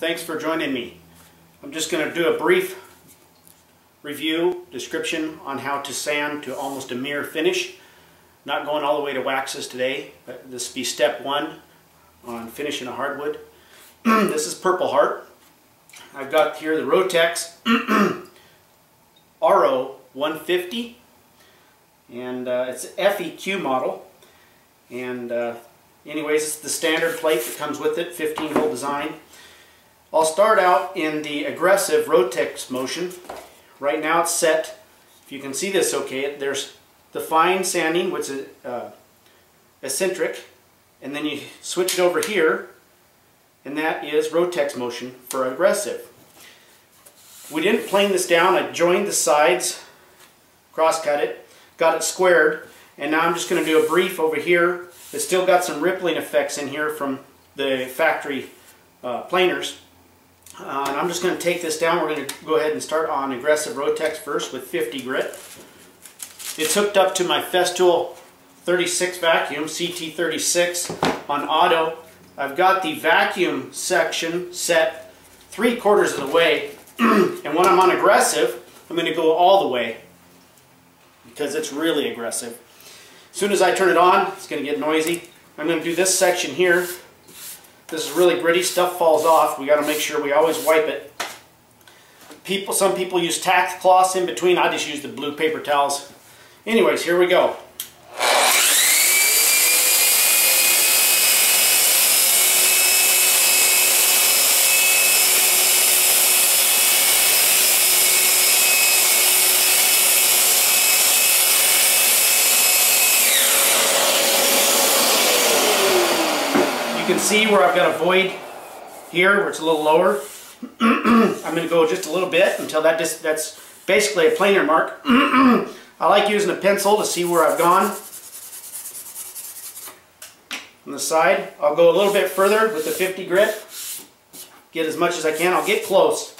Thanks for joining me. I'm just going to do a brief review, description on how to sand to almost a mirror finish. Not going all the way to waxes today, but this will be step one on finishing a hardwood. This is Purple Heart. I've got here the Rotex RO 150, and it's an FEQ model. And anyways, it's the standard plate that comes with it, 15-hole design. I'll start out in the aggressive Rotex motion. Right now it's set, if you can see this okay, there's the fine sanding, which is eccentric, and then you switch it over here, and that is Rotex motion for aggressive. We didn't plane this down. I joined the sides, cross-cut it, got it squared, and now I'm just going to do a brief over here. It's still got some rippling effects in here from the factory planers. And I'm just going to take this down. We're going to go ahead and start on aggressive Rotex first with 50 grit. It's hooked up to my Festool 36 vacuum, CT36 on auto. I've got the vacuum section set 3/4 of the way, and when I'm on aggressive, I'm going to go all the way because it's really aggressive. As soon as I turn it on, it's going to get noisy. I'm going to do this section here. This is really gritty, stuff falls off. We got to make sure we always wipe it. Some people use tack cloths in between. I just use the blue paper towels. Anyways, here we go. You can see where I've got a void here where it's a little lower. I'm going to go just a little bit until that's basically a planer mark. I like using a pencil to see where I've gone. On the side, I'll go a little bit further with the 50 grit. Get as much as I can. I'll get close.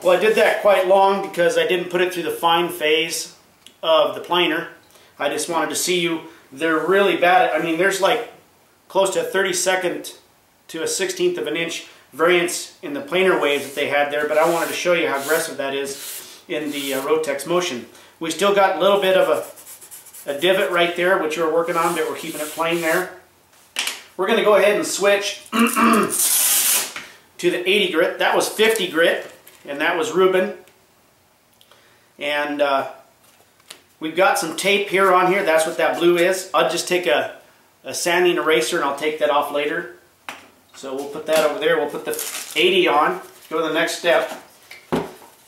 Well, I did that quite long because I didn't put it through the fine phase of the planer. I just wanted to see you. They're really bad. I mean, there's like close to a 32nd to a 1/16 of an inch variance in the planer waves that they had there, but I wanted to show you how aggressive that is in the Rotex motion. We still got a little bit of a divot right there, which we're working on, but we're keeping it plain there. We're going to go ahead and switch to the 80 grit. That was 50 grit. And that was Reuben. And we've got some tape here on here. That's what that blue is. I'll just take a sanding eraser and I'll take that off later. So we'll put that over there. We'll put the 80 on. Go to the next step.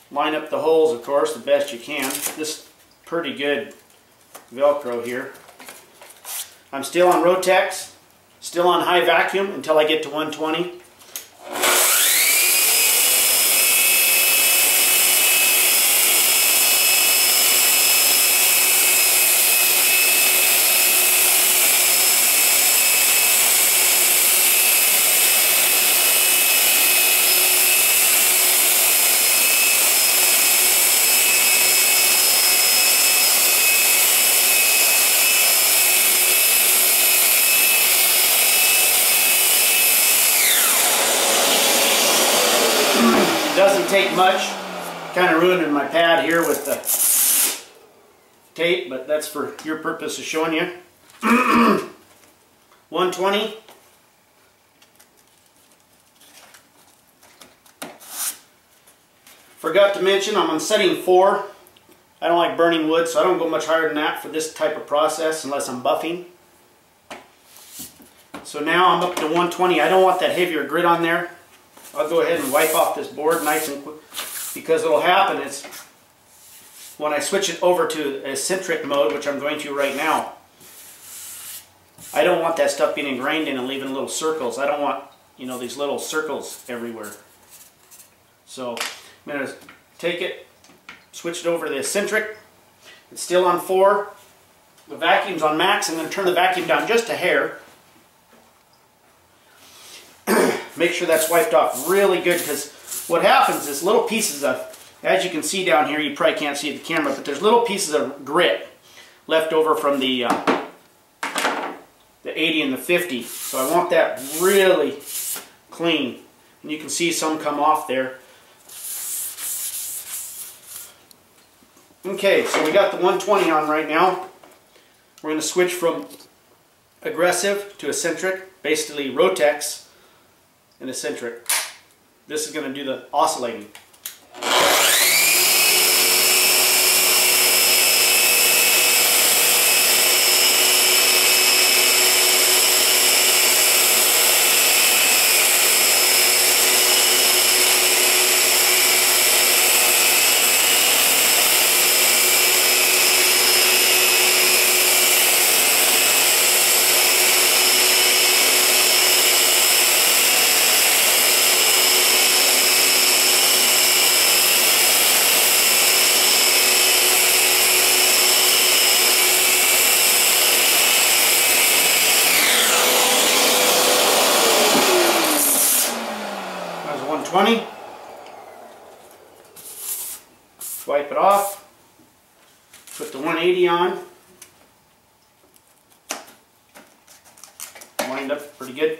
Line up the holes, of course, the best you can. This pretty good Velcro here. I'm still on Rotex. Still on high vacuum until I get to 120. Doesn't take much. kind of ruining my pad here with the tape, but that's for your purpose of showing you. 120. Forgot to mention I'm on setting 4. I don't like burning wood, so I don't go much higher than that for this type of process unless I'm buffing. So now I'm up to 120. I don't want that heavier grit on there. I'll go ahead and wipe off this board nice and quick, because what'll happen is when I switch it over to eccentric mode, which I'm going to right now, I don't want that stuff being ingrained in and leaving little circles. I don't want, you know, these little circles everywhere. So I'm going to take it, switch it over to the eccentric. It's still on 4. The vacuum's on max. I'm going to turn the vacuum down just a hair. Make sure that's wiped off really good, because what happens is little pieces of, as you can see down here, you probably can't see the camera, but there's little pieces of grit left over from the 80 and the 50. So I want that really clean. And you can see some come off there. Okay, so we got the 120 on right now. We're going to switch from aggressive to eccentric, basically Rotex and eccentric. This is going to do the oscillating. Wipe it off, put the 180 on, wind up pretty good.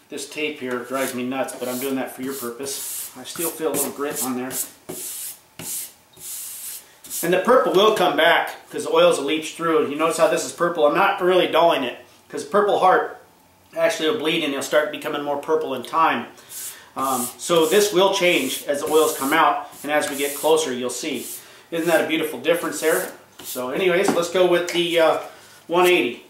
This tape here drives me nuts, but I'm doing that for your purpose. I still feel a little grit on there. And the purple will come back because the oils will leach through. You notice how this is purple? I'm not really dulling it, because purple heart actually will bleed and it'll start becoming more purple in time. So this will change as the oils come out, and as we get closer you'll see. Isn't that a beautiful difference there? So anyways, let's go with the 180.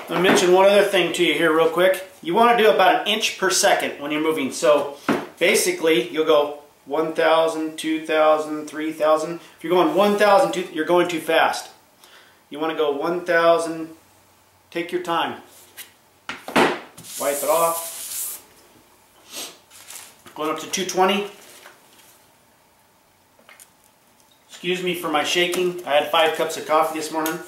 I'll mention one other thing to you here real quick. You want to do about 1 inch per second when you're moving. So basically you'll go 1,000, 2,000, 3,000. If you're going 1,000, you're going too fast. You want to go 1,000, take your time. Wipe it off. Going up to 220. Excuse me for my shaking. I had 5 cups of coffee this morning.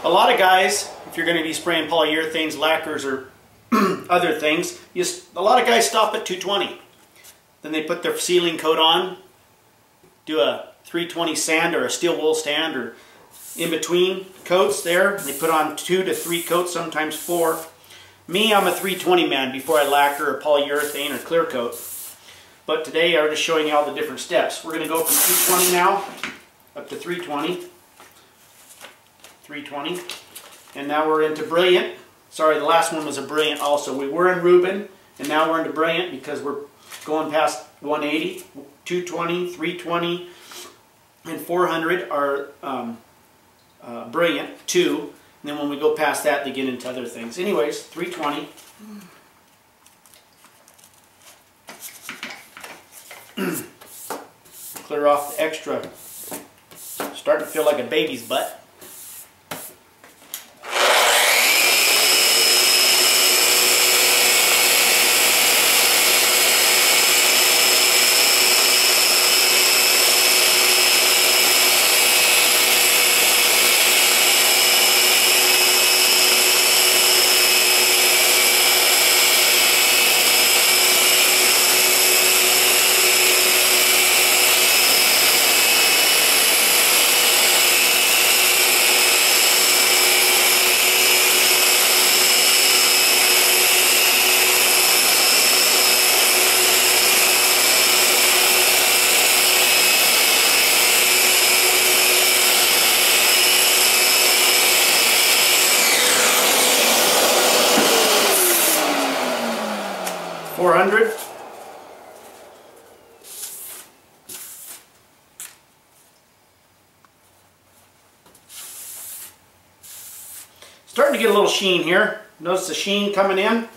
A lot of guys, if you're going to be spraying polyurethanes, lacquers, or other things, a lot of guys stop at 220. Then they put their sealing coat on, do a 320 sand or a steel wool stand, or in between coats there. They put on 2 to 3 coats, sometimes 4. Me, I'm a 320 man before I lacquer or polyurethane or clear coat. But today I'm just showing you all the different steps. We're going to go from 220 now up to 320. 320. And now we're into brilliant. Sorry, the last one was a brilliant also. We were in Reuben and now we're into brilliant because we're going past 180, 220, 320, and 400 are brilliant, 2. And then when we go past that, they get into other things. Anyways, 320. Clear off the extra. Starting to feel like a baby's butt. Starting to get a little sheen here. Notice the sheen coming in.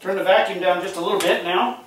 Turn the vacuum down just a little bit now.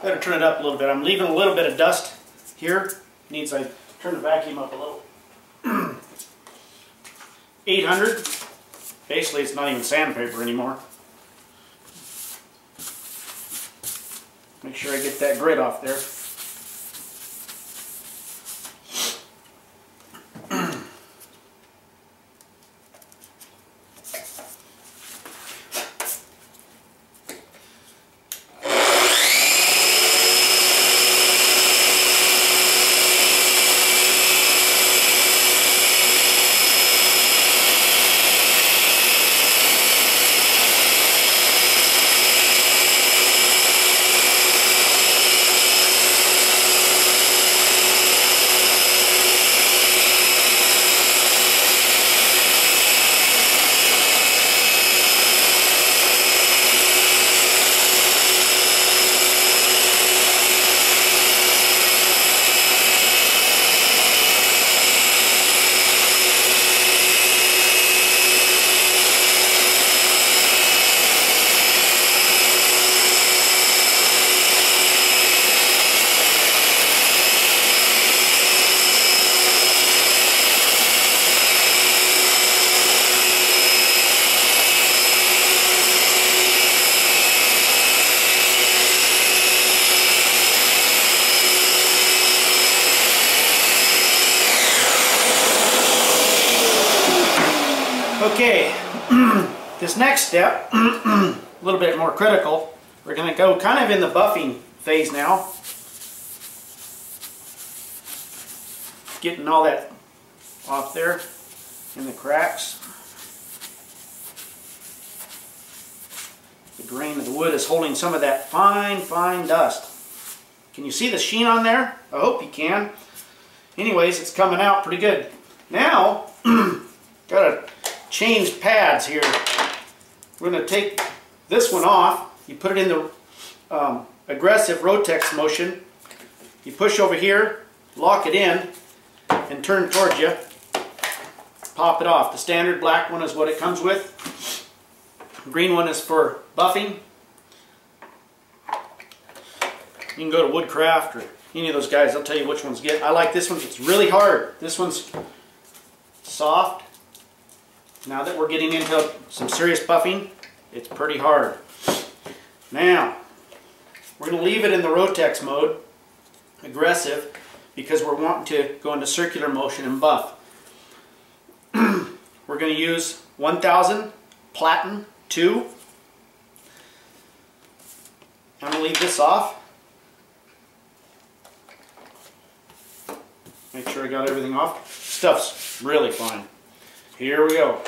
Better turn it up a little bit. I'm leaving a little bit of dust here. Needs I turn the vacuum up a little. 800. Basically, it's not even sandpaper anymore. Make sure I get that grit off there. Okay, this next step, a little bit more critical. We're going to go kind of in the buffing phase now. Getting all that off there in the cracks. The grain of the wood is holding some of that fine, fine dust. Can you see the sheen on there? I hope you can. Anyways, it's coming out pretty good. Now, gotta change pads here. We're gonna take this one off. You put it in the aggressive Rotex motion. You push over here, lock it in, and turn towards you. Pop it off. The standard black one is what it comes with. The green one is for buffing. You can go to Woodcraft or any of those guys. They'll tell you which ones to get. I like this one. It's really hard. This one's soft. Now that we're getting into some serious buffing, it's pretty hard. Now, we're going to leave it in the Rotex mode, aggressive, because we're wanting to go into circular motion and buff. We're going to use 1000 Platin 2. I'm going to leave this off. Make sure I got everything off. Stuff's really fine. Here we go.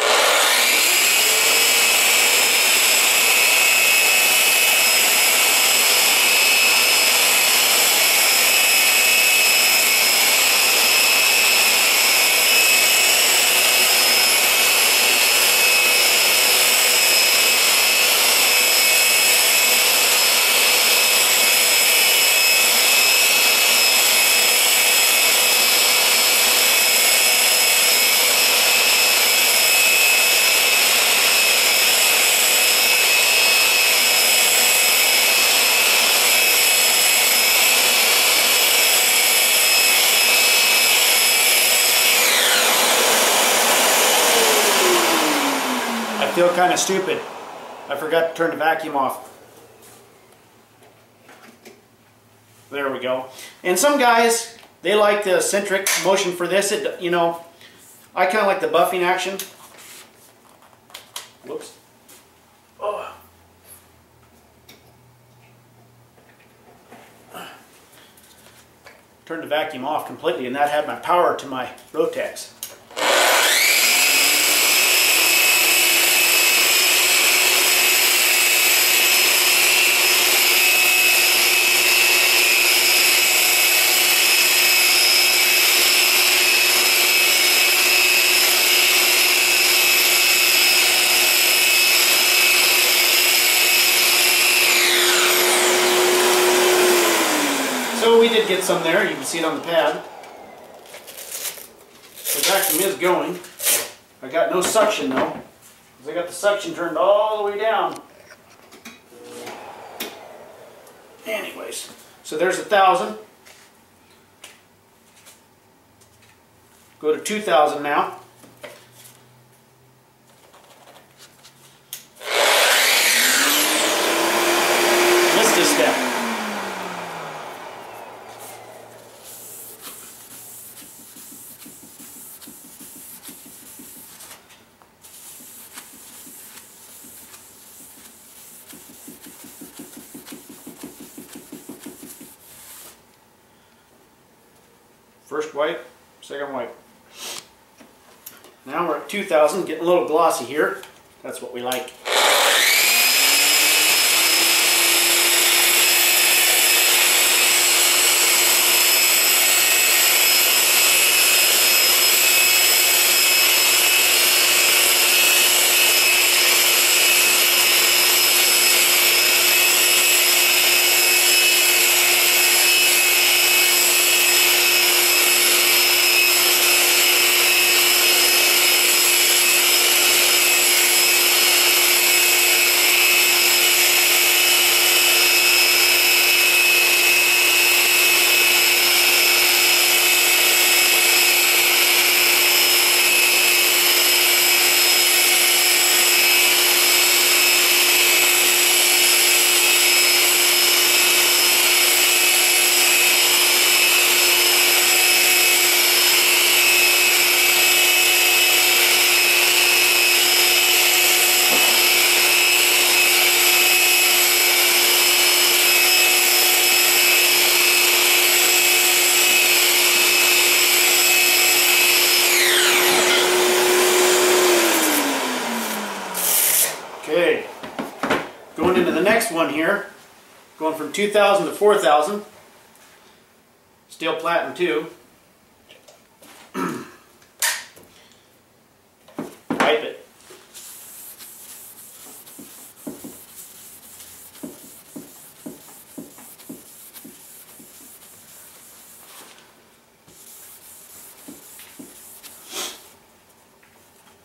I feel kind of stupid. I forgot to turn the vacuum off. There we go. And some guys, they like the eccentric motion for this. You know, I kind of like the buffing action. Whoops. Oh. Turned the vacuum off completely, and that had my power to my Rotex. So we did get some there. You can see it on the pad. The vacuum is going. I got no suction though, because I got the suction turned all the way down. Anyways, so there's 1000. Go to 2000 now. Missed a step. First wipe, second wipe. Now we're at 2000, getting a little glossy here. That's what we like. Okay, going into the next one here, going from 2000 to 4000. steel platen too. Wipe it.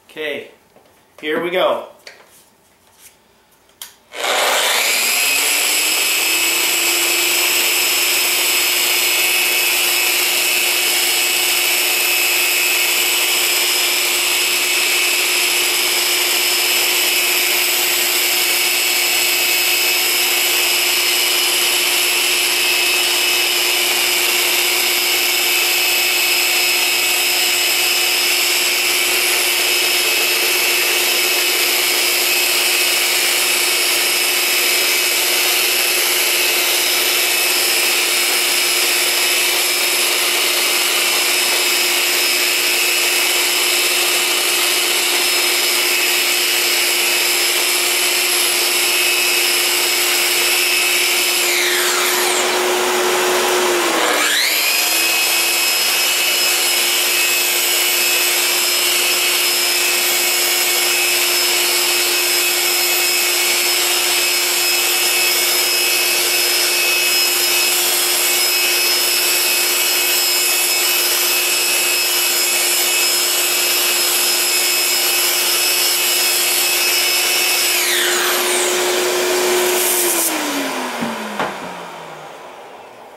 Okay, here we go.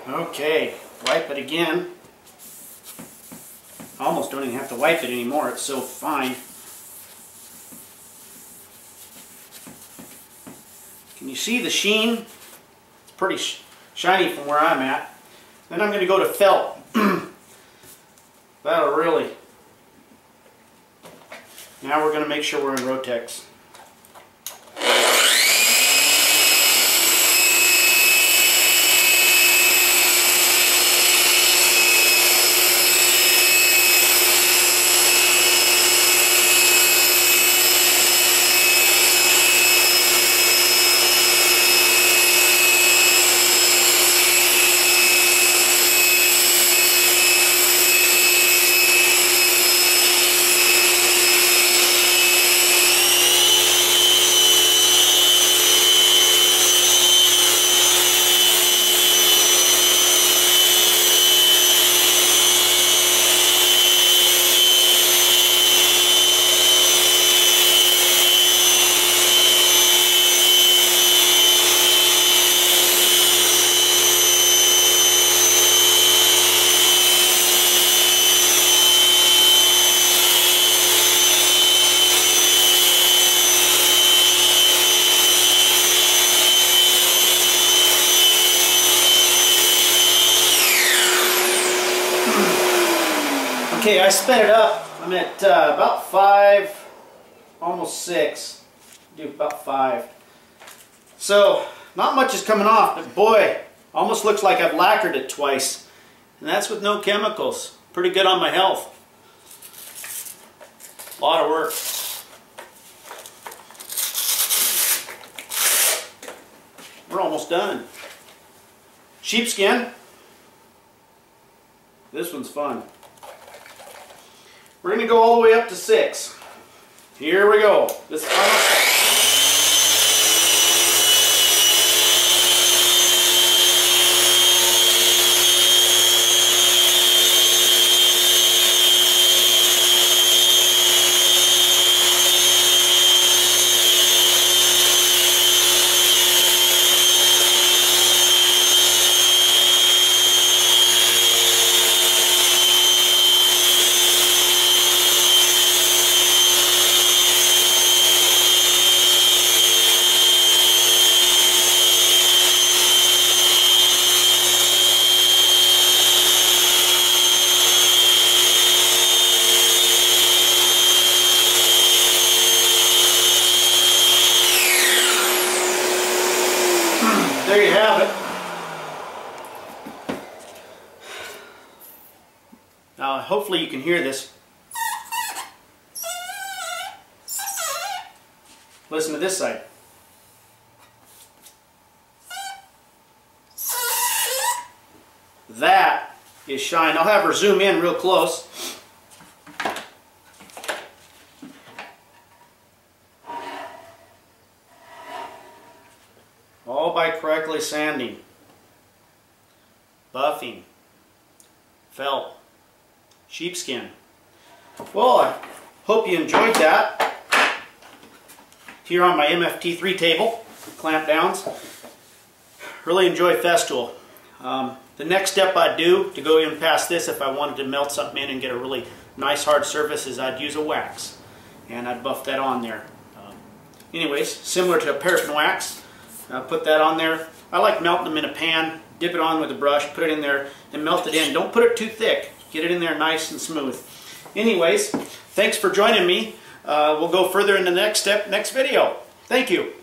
Okay, wipe it again. I almost don't even have to wipe it anymore, it's so fine. Can you see the sheen? It's pretty shiny from where I'm at. Then I'm going to go to felt. That'll really... Now we're going to make sure we're in Rotex. Okay, I sped it up. I'm at about 5, almost 6. Do about 5. So, not much is coming off, but boy, almost looks like I've lacquered it twice. And that's with no chemicals. Pretty good on my health. A lot of work. We're almost done. Sheepskin. This one's fun. We're going to go all the way up to 6. Here we go. This final step. There you have it. Now, hopefully you can hear this. Listen to this side. That is shine. I'll have her zoom in real close. All by correctly sanding, buffing, felt, sheepskin. Well, I hope you enjoyed that. Here on my MFT3 table, clamp downs. Really enjoy Festool. The next step I'd do to go in past this, if I wanted to melt something in and get a really nice hard surface, is I'd use a wax. And I'd buff that on there. Anyways, similar to a paraffin wax. Put that on there. I like melting them in a pan, dip it on with a brush, put it in there, and melt it in. Don't put it too thick. Get it in there nice and smooth. Anyways, thanks for joining me. We'll go further in the next video. Thank you.